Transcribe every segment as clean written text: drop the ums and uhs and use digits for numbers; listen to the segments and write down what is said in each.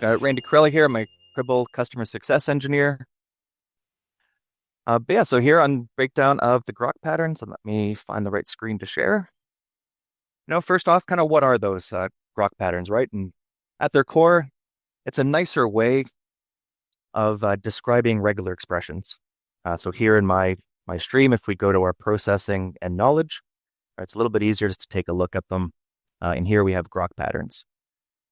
Randy Corelli here. I'm a Cribl customer success engineer. So here on breakdown of the grok patterns, and let me find the right screen to share. First off, kind of what are those grok patterns, right? And at their core, it's a nicer way of describing regular expressions. So here in my stream, if we go to our processing and knowledge, it's a little bit easier just to take a look at them. And here we have grok patterns.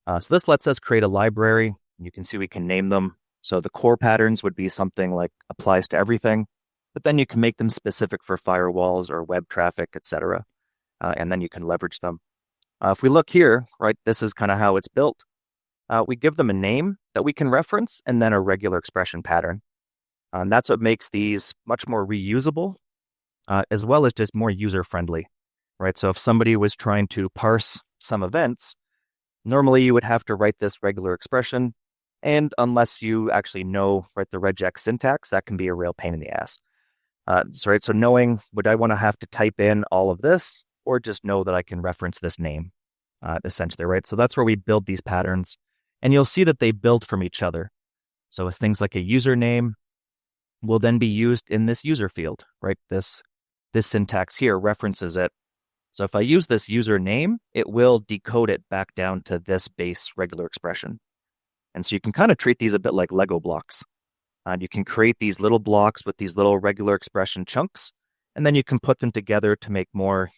So this lets us create a library. You can see we can name them. So the core patterns would be something like applies to everything, but then you can make them specific for firewalls or web traffic, etc. And then you can leverage them. If we look here, right, this is kind of how it's built. We give them a name that we can reference and then a regular expression pattern. And that's what makes these much more reusable, as well as just more user-friendly, right? So if somebody was trying to parse some events, normally you would have to write this regular expression. And unless you actually know, right, the regex syntax, that can be a real pain in the ass. So knowing, would I want to have to type in all of this or just know that I can reference this name, essentially, right? So that's where we build these patterns. And you'll see that they build from each other. So with things like a username will then be used in this user field, right? This syntax here references it. So if I use this username, it will decode it back down to this base regular expression. And so you can kind of treat these a bit like Lego blocks. And you can create these little blocks with these little regular expression chunks, and then you can put them together to make more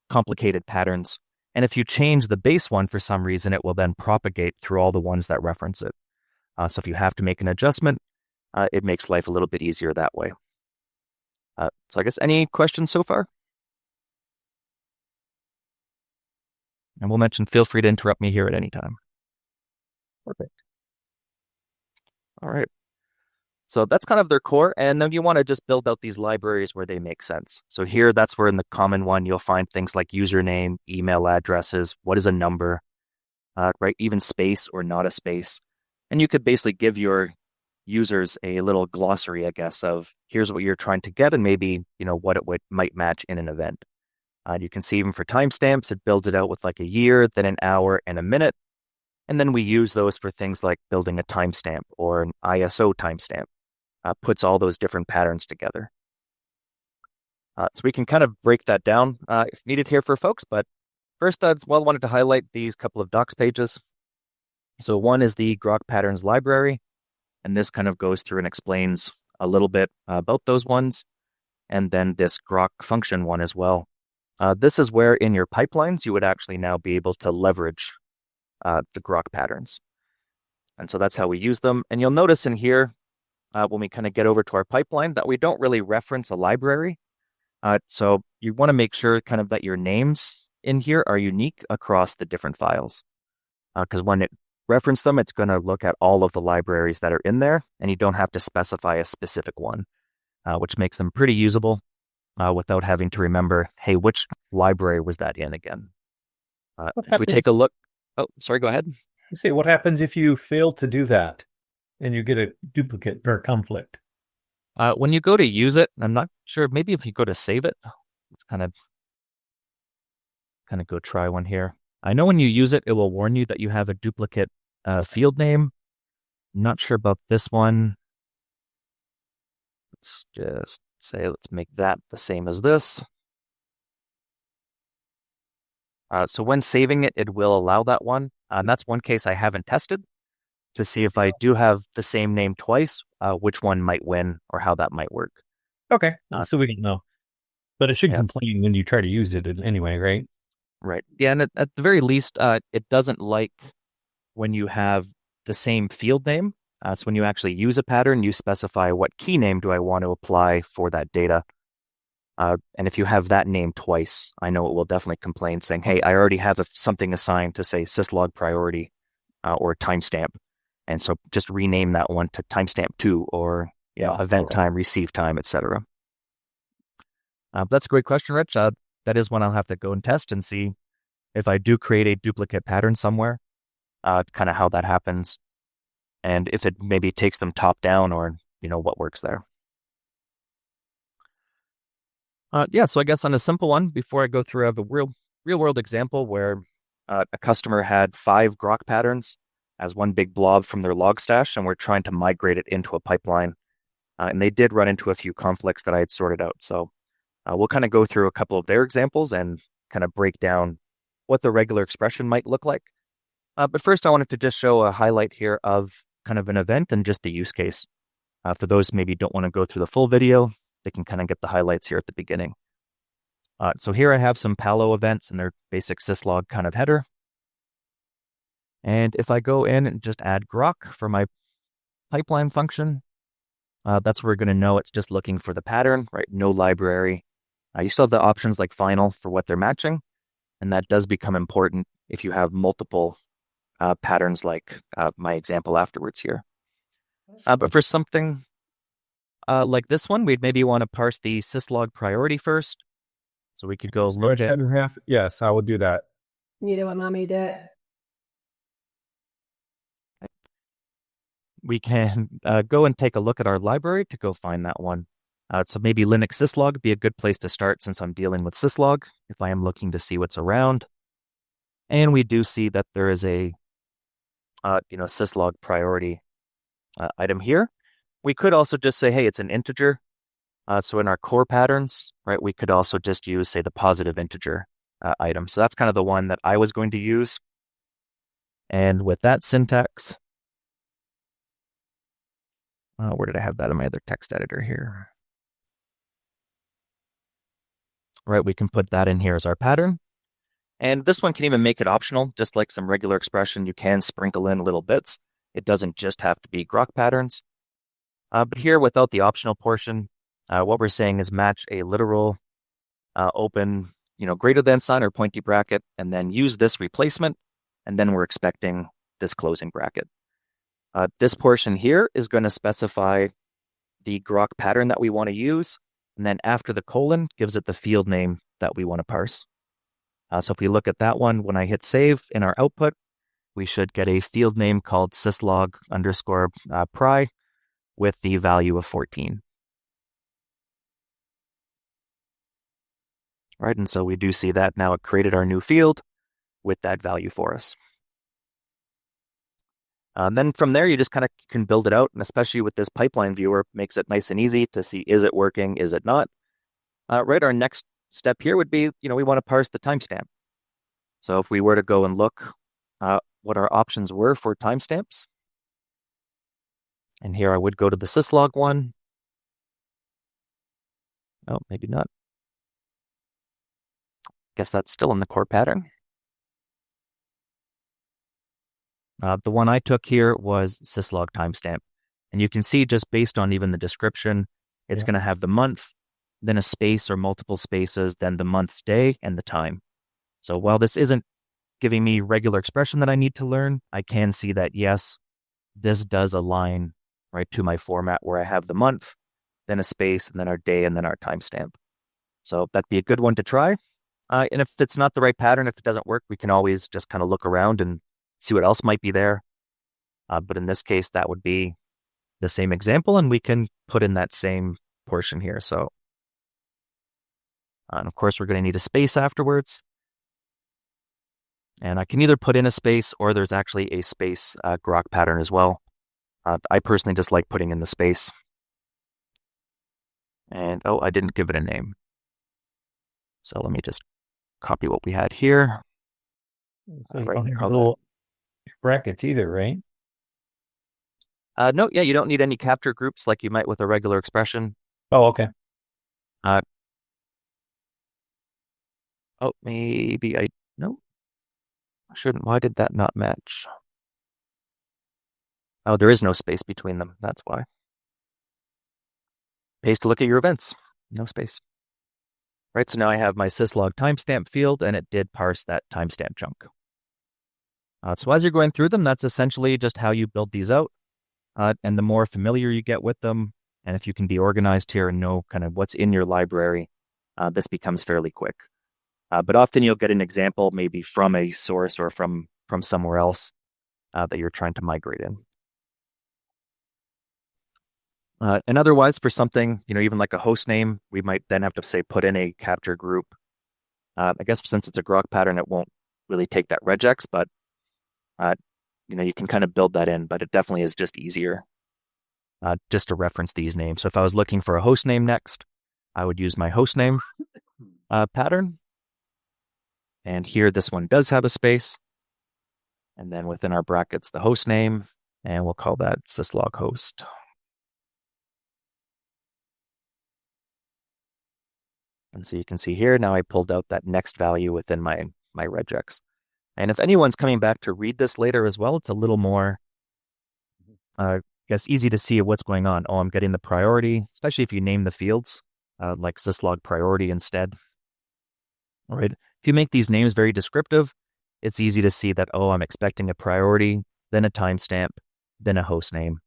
complicated patterns. And if you change the base one for some reason, it will then propagate through all the ones that reference it. So if you have to make an adjustment, it makes life a little bit easier that way. So I guess any questions so far? And we'll mention, feel free to interrupt me here at any time. Perfect. All right. So that's kind of their core. And then you want to just build out these libraries where they make sense. So here, that's where in the common one, you'll find things like username, email addresses, what is a number, right? Even space or not a space. And you could basically give your users a little glossary, I guess, of here's what you're trying to get and maybe, what it might match in an event. You can see even for timestamps, it builds it out with like a year, then an hour and a minute. And then we use those for things like building a timestamp or an ISO timestamp. Puts all those different patterns together. So we can kind of break that down if needed here for folks. But first, I wanted to highlight these couple of docs pages. So one is the grok patterns library. And this kind of goes through and explains a little bit about those ones. And then this grok function one as well. This is where in your pipelines, you would actually now be able to leverage the grok patterns. And so that's how we use them. And you'll notice in here, when we kind of get over to our pipeline, that we don't really reference a library. So you want to make sure kind of that your names in here are unique across the different files. Because when it references them, it's going to look at all of the libraries that are in there, and you don't have to specify a specific one, which makes them pretty usable without having to remember, hey, which library was that in again? If we take a look. Oh, sorry, go ahead. Say, what happens if you fail to do that and you get a duplicate or conflict? When you go to use it, I'm not sure, maybe if you go to save it, let's kind of go try one here. I know when you use it, it will warn you that you have a duplicate field name. I'm not sure about this one. Let's just say, let's make that the same as this. So when saving it, it will allow that one. And that's one case I haven't tested to see if I do have the same name twice, which one might win or how that might work. Okay, so we don't know. But it should complain when you try to use it anyway, right? Right. Yeah, and at the very least, it doesn't like when you have the same field name. So when you actually use a pattern, you specify what key name do I want to apply for that data. And if you have that name twice, I know it will definitely complain saying, hey, I already have something assigned to say syslog priority or timestamp. And so just rename that one to timestamp 2 or event time, receive time, etc. That's a great question, Rich. That is one I'll have to go and test and see if I do create a duplicate pattern somewhere, kind of how that happens. And if it maybe takes them top down or, what works there. So I guess on a simple one, before I go through, I have a real world example where a customer had 5 grok patterns as one big blob from their log stash, and we're trying to migrate it into a pipeline. And they did run into a few conflicts that I had sorted out. So we'll kind of go through a couple of their examples and kind of break down what the regular expression might look like. But first, I wanted to just show a highlight here of kind of an event and just a use case. For those maybe don't want to go through the full video, they can kind of get the highlights here at the beginning. So here I have some Palo events and their basic syslog kind of header. And if I go in and just add grok for my pipeline function, that's where we're going to know it's just looking for the pattern, right? No library. You still have the options like final for what they're matching. And that does become important if you have multiple patterns like my example afterwards here. But for something like this one, we'd maybe want to parse the syslog priority first. So we could go look at... Yes, I will do that. You know what mommy did? We can go and take a look at our library to go find that one. So maybe Linux syslog would be a good place to start since I'm dealing with syslog if I am looking to see what's around. And we do see that there is a syslog priority item here. We could also just say, hey, it's an integer. So in our core patterns, right, we could also just use, say, the positive integer item. So that's kind of the one that I was going to use. And with that syntax, where did I have that in my other text editor here? Right, we can put that in here as our pattern. And this one can even make it optional, just like some regular expression. You can sprinkle in little bits. It doesn't just have to be grok patterns. But here, without the optional portion, what we're saying is match a literal open, greater than sign or pointy bracket, and then use this replacement. And then we're expecting this closing bracket. This portion here is going to specify the grok pattern that we want to use. And then after the colon gives it the field name that we want to parse. So if we look at that one, when I hit save in our output, we should get a field name called syslog underscore pry with the value of 14. Right, and so we do see that now it created our new field with that value for us. Then from there, you just kind of can build it out, and especially with this pipeline viewer, makes it nice and easy to see, is it working, is it not? Right, our next step here would be, we want to parse the timestamp. So if we were to go and look what our options were for timestamps, and here I would go to the syslog one. Oh, maybe not. Guess that's still in the core pattern. The one I took here was syslog timestamp. And you can see just based on even the description, it's going to have the month, then a space or multiple spaces, then the month's day and the time. So while this isn't giving me regular expression that I need to learn, I can see that, yes, this does align right to my format where I have the month, then a space, and then our day, and then our timestamp. So that'd be a good one to try. And if it's not the right pattern, if it doesn't work, we can always just kind of look around and see what else might be there. But in this case, that would be the same example, and we can put in that same portion here. So, and of course, we're going to need a space afterwards. And I can either put in a space or there's actually a space grok pattern as well. I personally just like putting in the space. And, I didn't give it a name. So let me just copy what we had here. So you don't have little brackets either, right? No, yeah, you don't need any capture groups like you might with a regular expression. Oh, okay. Maybe no. I shouldn't. Why did that not match? Oh, there is no space between them. That's why. Pays to look at your events. No space. Right, so now I have my syslog timestamp field, and it did parse that timestamp chunk. So as you're going through them, that's essentially just how you build these out. And the more familiar you get with them, and if you can be organized here and know kind of what's in your library, this becomes fairly quick. But often you'll get an example maybe from a source or from somewhere else that you're trying to migrate in. And otherwise, for something, even like a host name, we might then have to say put in a capture group. I guess since it's a grok pattern, it won't really take that regex, but you can kind of build that in, but it definitely is just easier just to reference these names. So if I was looking for a host name next, I would use my host name pattern. And here, this one does have a space. And then within our brackets, the host name, and we'll call that syslog host. And so you can see here, now I pulled out that next value within my regex. And if anyone's coming back to read this later as well, it's a little more, I guess, easy to see what's going on. Oh, I'm getting the priority, especially if you name the fields, like syslog priority instead. All right. If you make these names very descriptive, it's easy to see that, oh, I'm expecting a priority, then a timestamp, then a host name.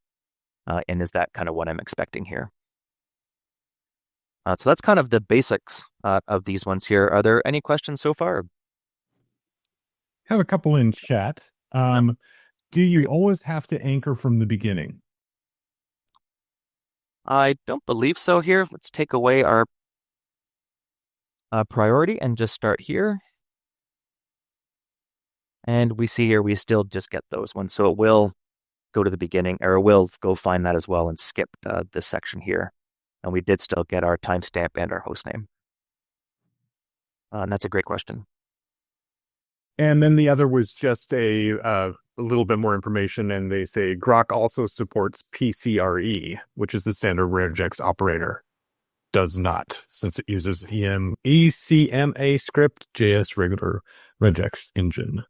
And is that kind of what I'm expecting here? So that's kind of the basics of these ones here. Are there any questions so far? Have a couple in chat. Do you always have to anchor from the beginning? I don't believe so here. Let's take away our priority and just start here. And we see here we still just get those ones. So it will go to the beginning, or it will go find that as well and skip this section here. And we did still get our timestamp and our host name. And that's a great question. And then the other was just a little bit more information, and they say Grok also supports PCRE, which is the standard regex operator. Does not, since it uses ECMA script JS regular regex engine.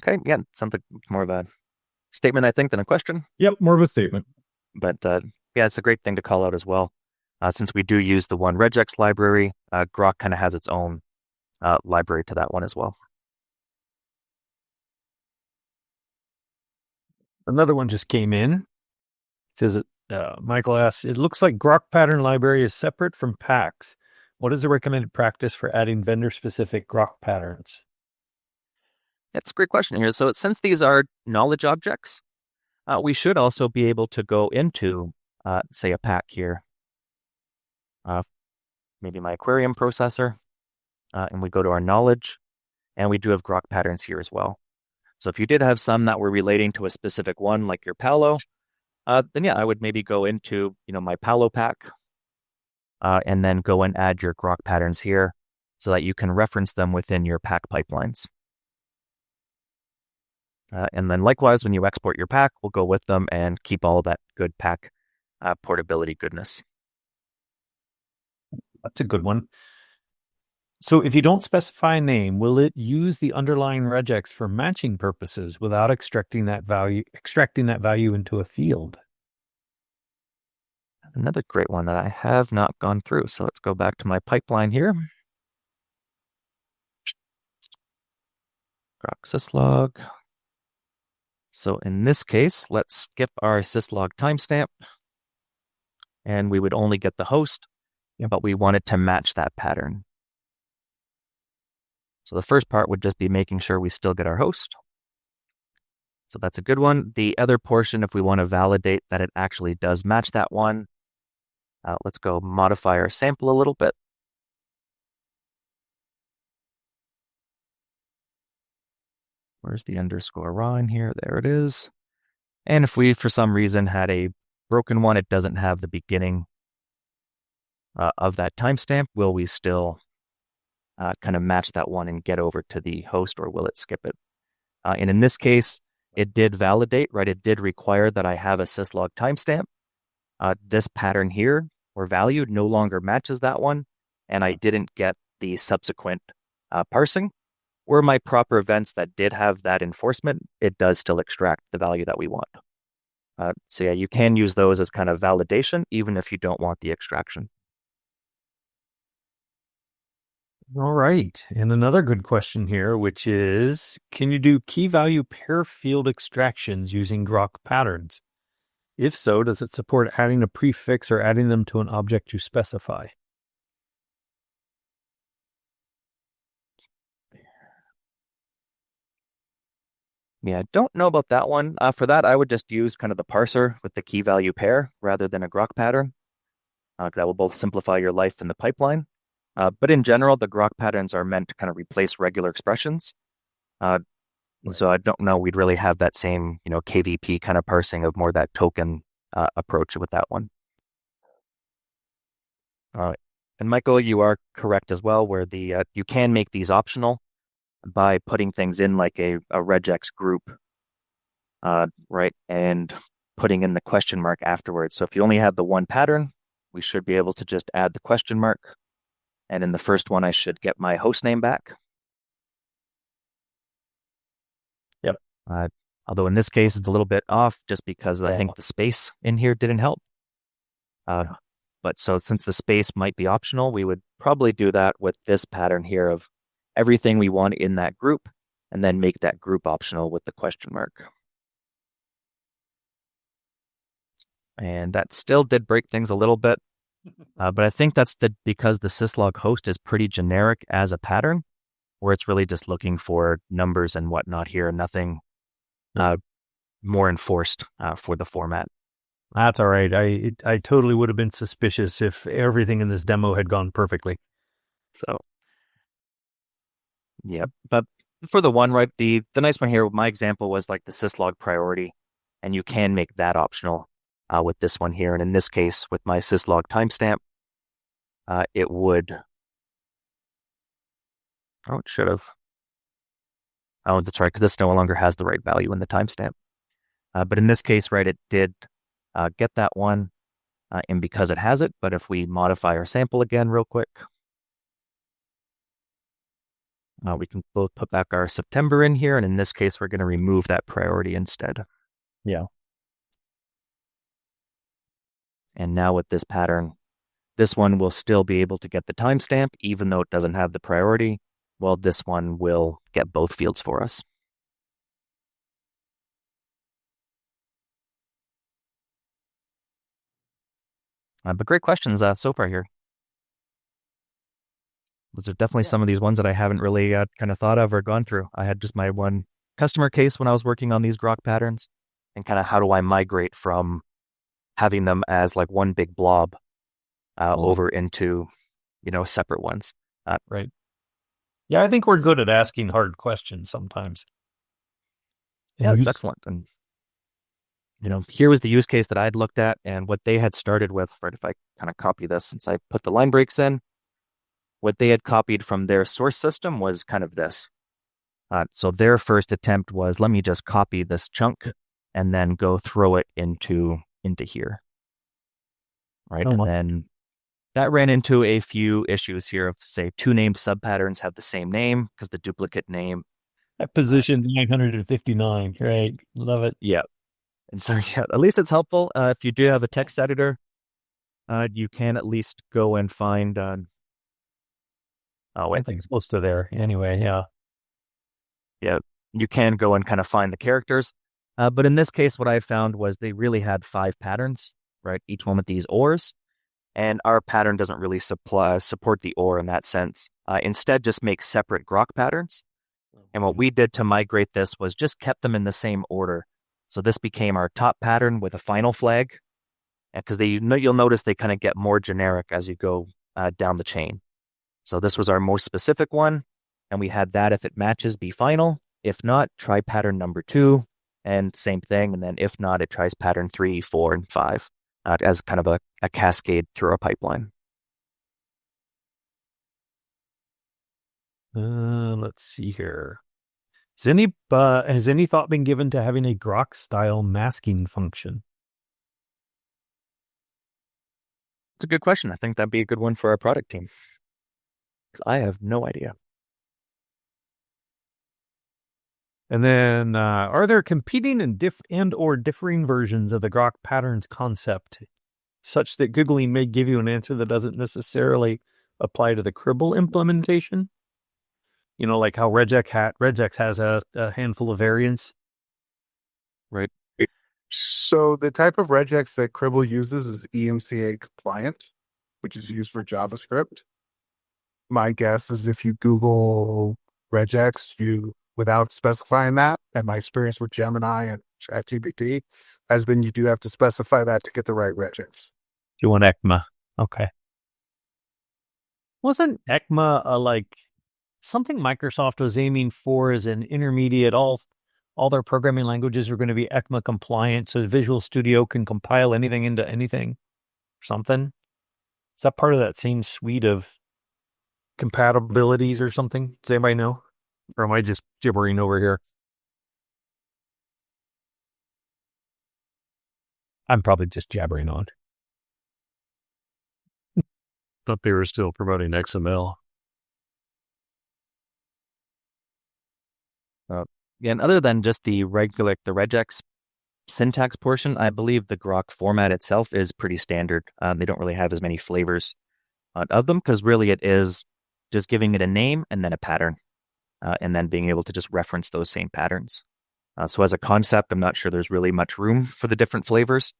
Okay, yeah, something more of a statement, I think, than a question. Yep, more of a statement. But yeah, it's a great thing to call out as well. Since we do use the one regex library, Grok kind of has its own library to that one as well. Another one just came in. It says, Michael asks, it looks like Grok pattern library is separate from packs. What is the recommended practice for adding vendor-specific Grok patterns? That's a great question here. So since these are knowledge objects, we should also be able to go into, say, a pack here. Maybe my aquarium processor, and we go to our knowledge, and we do have Grok patterns here as well. So if you did have some that were relating to a specific one, like your Palo, then yeah, I would maybe go into, my Palo pack, and then go and add your Grok patterns here so that you can reference them within your pack pipelines. And then likewise, when you export your pack, we'll go with them and keep all of that good pack portability goodness. That's a good one. So if you don't specify a name, will it use the underlying regex for matching purposes without extracting that value into a field? Another great one that I have not gone through. So let's go back to my pipeline here. Grok syslog. So in this case, let's skip our syslog timestamp, and we would only get the host, but we wanted to match that pattern. So the first part would just be making sure we still get our host. So that's a good one. The other portion, if we want to validate that it actually does match that one, let's go modify our sample a little bit. Where's the underscore raw in here? There it is. And if we, for some reason, had a broken one, it doesn't have the beginning of that timestamp, will we still kind of match that one and get over to the host, or will it skip it? And in this case, it did validate, right? It did require that I have a syslog timestamp. This pattern here, or value, no longer matches that one, and I didn't get the subsequent parsing. Were my proper events that did have that enforcement, it does still extract the value that we want. So yeah, you can use those as kind of validation, even if you don't want the extraction. All right. And another good question here, which is, can you do key value pair field extractions using Grok patterns? If so, does it support adding a prefix or adding them to an object you specify? Yeah, I don't know about that one. For that, I would just use kind of the parser with the key value pair rather than a Grok pattern. That will both simplify your life in the pipeline. But in general, the grok patterns are meant to kind of replace regular expressions. And so I don't know we'd really have that same, KVP kind of parsing of more that token approach with that one. All right. And Michael, you are correct as well, where you can make these optional by putting things in like a regex group, right? And putting in the question mark afterwards. So if you only have the one pattern, we should be able to just add the question mark. And in the first one, I should get my host name back. Yep. Although in this case, it's a little bit off just because I think the space in here didn't help. But so since the space might be optional, we would probably do that with this pattern here of everything we want in that group and then make that group optional with the question mark. And that still did break things a little bit. But I think that's because the syslog host is pretty generic as a pattern, where it's really just looking for numbers and whatnot here, nothing more enforced for the format. That's all right. I totally would have been suspicious if everything in this demo had gone perfectly. So, yeah. But for the one, right, the nice one here, my example was like the syslog priority, and you can make that optional with this one here. And in this case, with my syslog timestamp, it would... Oh, it should have. Oh, that's right, because this no longer has the right value in the timestamp. But in this case, right, it did get that one, and because it has it, but if we modify our sample again real quick, we can both put back our September in here, and in this case, we're going to remove that priority instead. Yeah. And now with this pattern, this one will still be able to get the timestamp, even though it doesn't have the priority. Well, this one will get both fields for us. But great questions so far here. Those are definitely some of these ones that I haven't really kind of thought of or gone through. I had just my one customer case when I was working on these grok patterns, and kind of how do I migrate from having them as like one big blob over into, separate ones. Right. Yeah, I think we're good at asking hard questions sometimes. Yeah, it's excellent. And, here was the use case that I'd looked at and what they had started with, right? If I kind of copy this, since I put the line breaks in, what they had copied from their source system was kind of this. So their first attempt was, let me just copy this chunk and then go throw it into here. Right. And then that ran into a few issues here of, say, two named subpatterns have the same name because the duplicate name. At position 959, right? Love it. Yeah. And so, yeah, at least it's helpful. If you do have a text editor, you can at least go and find... I think it's close to there. Anyway, yeah. Yeah, you can go and kind of find the characters. But in this case, what I found was they really had 5 patterns, right? Each one with these ORs. And our pattern doesn't really support the OR in that sense. Instead, just make separate grok patterns. And what we did to migrate this was just kept them in the same order. So this became our top pattern with a final flag. Because you'll notice they kind of get more generic as you go down the chain. So this was our most specific one. And we had that if it matches, be final. If not, try pattern number 2. And same thing. And then if not, it tries pattern 3, 4, and 5. As kind of a cascade through our pipeline. Let's see here. Has any thought been given to having a grok-style masking function? It's a good question. I think that'd be a good one for our product team. Because I have no idea. And then, are there competing and or differing versions of the grok patterns concept, such that Googling may give you an answer that doesn't necessarily apply to the Cribl implementation? Like how regex has a handful of variants. Right. So the type of regex that Cribl uses is EMCA compliant, which is used for JavaScript. My guess is if you Google regex, without specifying that, and my experience with Gemini and ChatGPT has been you do have to specify that to get the right regex. You want ECMA. Okay. Wasn't ECMA like something Microsoft was aiming for as an intermediate? All their programming languages are going to be ECMA compliant, so Visual Studio can compile anything into anything or something. Is that part of that same suite of compatibilities or something? Does anybody know? Or am I just gibbering over here? I'm probably just jabbering on. Thought they were still promoting XML. And other than just the regex syntax portion, I believe the Grok format itself is pretty standard. They don't really have as many flavors of them because really it is just giving it a name and then a pattern, and then being able to just reference those same patterns. So as a concept, I'm not sure there's really much room for the different flavors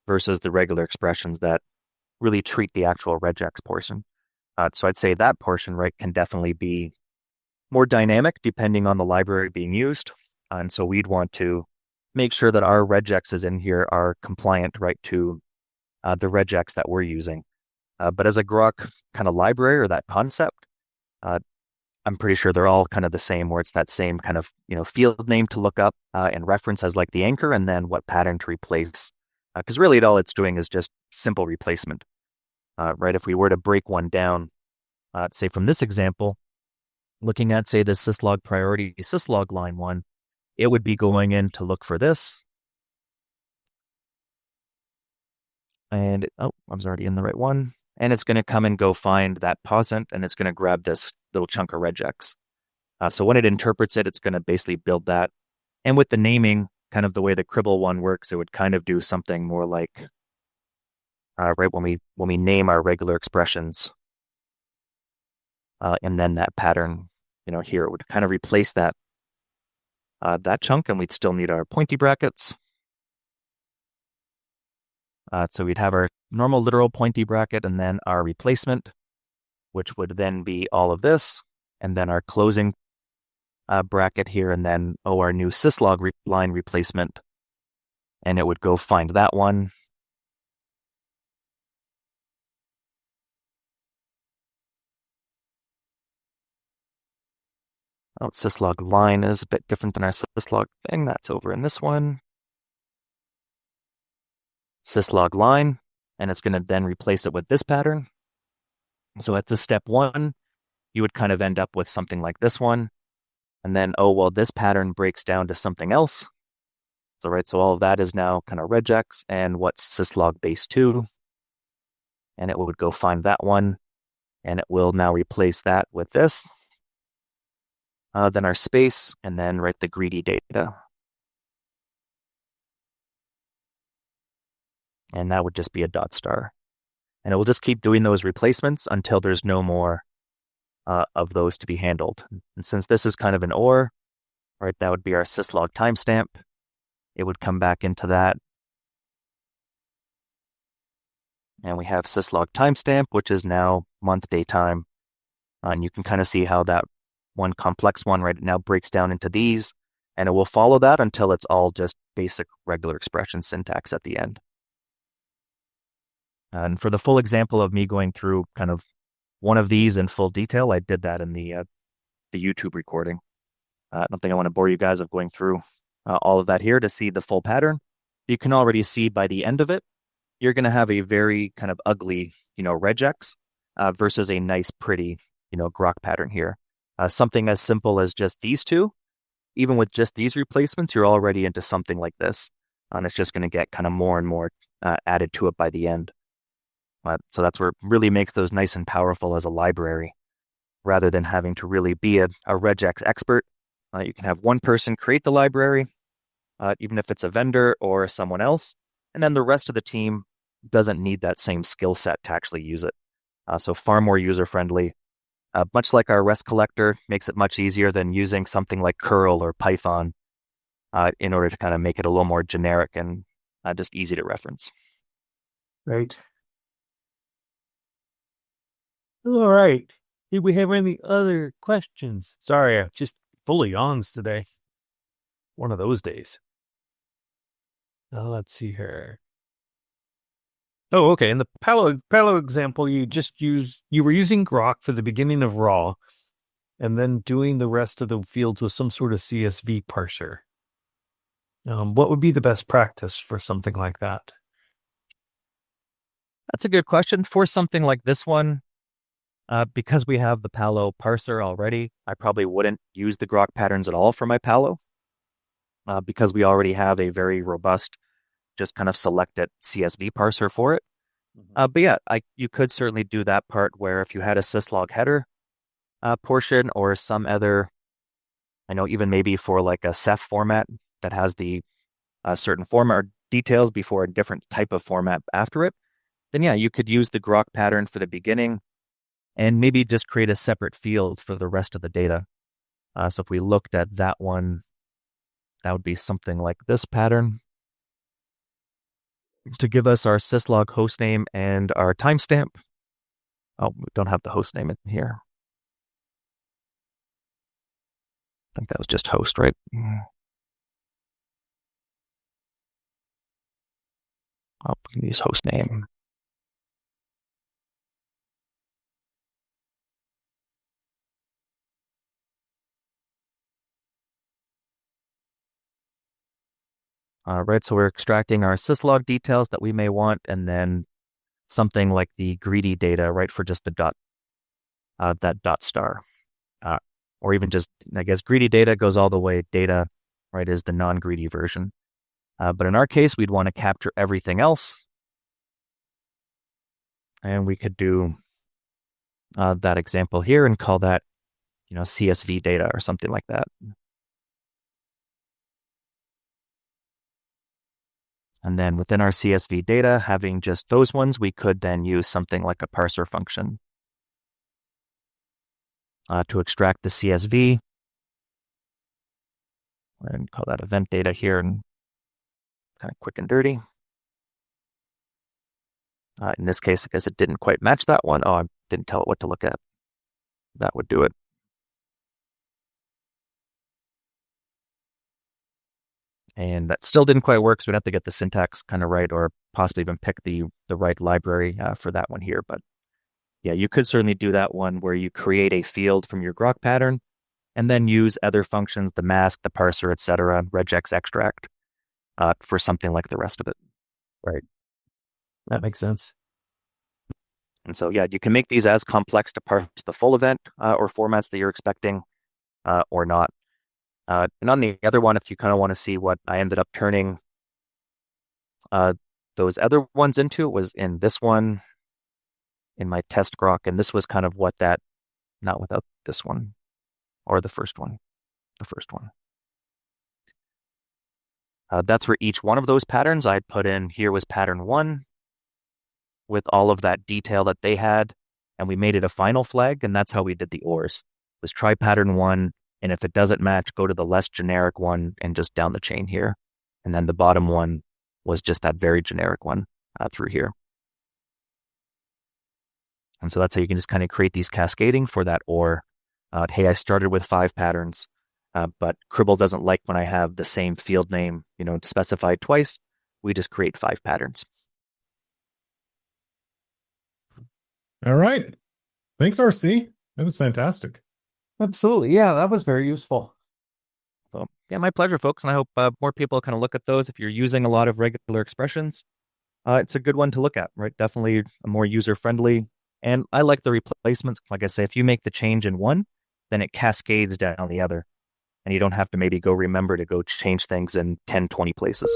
versus the regular expressions that really treat the actual regex portion. So I'd say that portion, right, can definitely be more dynamic depending on the library being used. And so we'd want to make sure that our regexes in here are compliant, right, to the regex that we're using. But as a Grok kind of library or that concept, I'm pretty sure they're all kind of the same, where it's that same kind of, field name to look up and reference as like the anchor, and then what pattern to replace. Because really all it's doing is just simple replacement, right? If we were to break one down, say from this example, looking at, say, the syslog priority syslog line 1, it would be going in to look for this. And, I was already in the right one. And it's going to come and go find that posent, and it's going to grab this little chunk of regex. So when it interprets it, it's going to basically build that. And with the naming, kind of the way the Cribl one works, it would kind of do something more like, right, when we name our regular expressions, and then that pattern, here, it would kind of replace that chunk, and we'd still need our pointy brackets. So we'd have our normal literal pointy bracket and then our replacement, which would then be all of this, and then our closing bracket here, and then, our new syslog line replacement. And it would go find that one. Syslog line is a bit different than our syslog thing. That's over in this one. Syslog line, and it's going to then replace it with this pattern. So at this step 1, you would kind of end up with something like this one. And then, this pattern breaks down to something else. So, right, so all of that is now kind of regex and what's syslog base 2. And it would go find that one, and it will now replace that with this. Then our space, and then write the greedy data. And that would just be a dot star. And it will just keep doing those replacements until there's no more of those to be handled. And since this is kind of an OR, right, that would be our syslog timestamp. It would come back into that. And we have syslog timestamp, which is now month, day, time. And you can kind of see how that one complex one right now breaks down into these, and it will follow that until it's all just basic regular expression syntax at the end. And for the full example of me going through kind of one of these in full detail, I did that in the YouTube recording. I don't think I want to bore you guys of going through all of that here to see the full pattern. You can already see by the end of it, you're going to have a very kind of ugly, regex versus a nice, pretty, Grok pattern here. Something as simple as just these two, even with just these replacements, you're already into something like this. And it's just going to get kind of more and more added to it by the end. So that's where it really makes those nice and powerful as a library, rather than having to really be a regex expert. You can have one person create the library, even if it's a vendor or someone else, and then the rest of the team doesn't need that same skill set to actually use it. So far more user-friendly. Much like our REST collector, makes it much easier than using something like curl or Python in order to kind of make it a little more generic and just easy to reference. Right. All right. Did we have any other questions? Sorry, I'm just fully yawns today. One of those days. Let's see here. Oh, okay. In the Palo example, you were using Grok for the beginning of raw, and then doing the rest of the fields with some sort of CSV parser. What would be the best practice for something like that? That's a good question. For something like this one, because we have the Palo parser already, I probably wouldn't use the Grok patterns at all for my Palo, because we already have a very robust, just kind of selected CSV parser for it. But yeah, you could certainly do that part where if you had a syslog header portion or some other, I know even maybe for like a Ceph format that has the certain format or details before a different type of format after it, then yeah, you could use the Grok pattern for the beginning and maybe just create a separate field for the rest of the data. So if we looked at that one, that would be something like this pattern to give us our syslog hostname and our timestamp. Oh, we don't have the hostname in here. I think that was just host, right? Oh, we can use hostname. Right, so we're extracting our syslog details that we may want, and then something like the greedy data, right, for just the dot, that dot star, or even just, I guess, greedy data goes all the way. Data, right, is the non-greedy version. But in our case, we'd want to capture everything else, and we could do that example here and call that, CSV data or something like that. And then within our CSV data, having just those ones, we could then use something like a parser function to extract the CSV. And call that event data here, and kind of quick and dirty. In this case, I guess it didn't quite match that one. Oh, I didn't tell it what to look at. That would do it. And that still didn't quite work, so we'd have to get the syntax kind of right, or possibly even pick the right library for that one here. But yeah, you could certainly do that one where you create a field from your Grok pattern and then use other functions, the mask, the parser, etc., regex extract, for something like the rest of it. Right. That makes sense. And so, yeah, you can make these as complex to parse the full event or formats that you're expecting or not. And on the other one, if you kind of want to see what I ended up turning those other ones into, it was in this one, in my test Grok. And this was kind of what that, not without this one, or the first one. That's where each one of those patterns I'd put in. Here was pattern 1 with all of that detail that they had, and we made it a final flag, and that's how we did the ORs. Was try pattern 1, and if it doesn't match, go to the less generic one and just down the chain here. And then the bottom one was just that very generic one through here. And so that's how you can just kind of create these cascading for that OR. Hey, I started with 5 patterns, but Cribl doesn't like when I have the same field name, specified twice. We just create 5 patterns. All right. Thanks, RC. That was fantastic. Absolutely. Yeah, that was very useful. So yeah, my pleasure, folks. And I hope more people kind of look at those. If you're using a lot of regular expressions, it's a good one to look at, right? Definitely a more user-friendly. And I like the replacements. Like I say, if you make the change in one, then it cascades down the other. And you don't have to maybe go remember to go change things in 10, 20 places.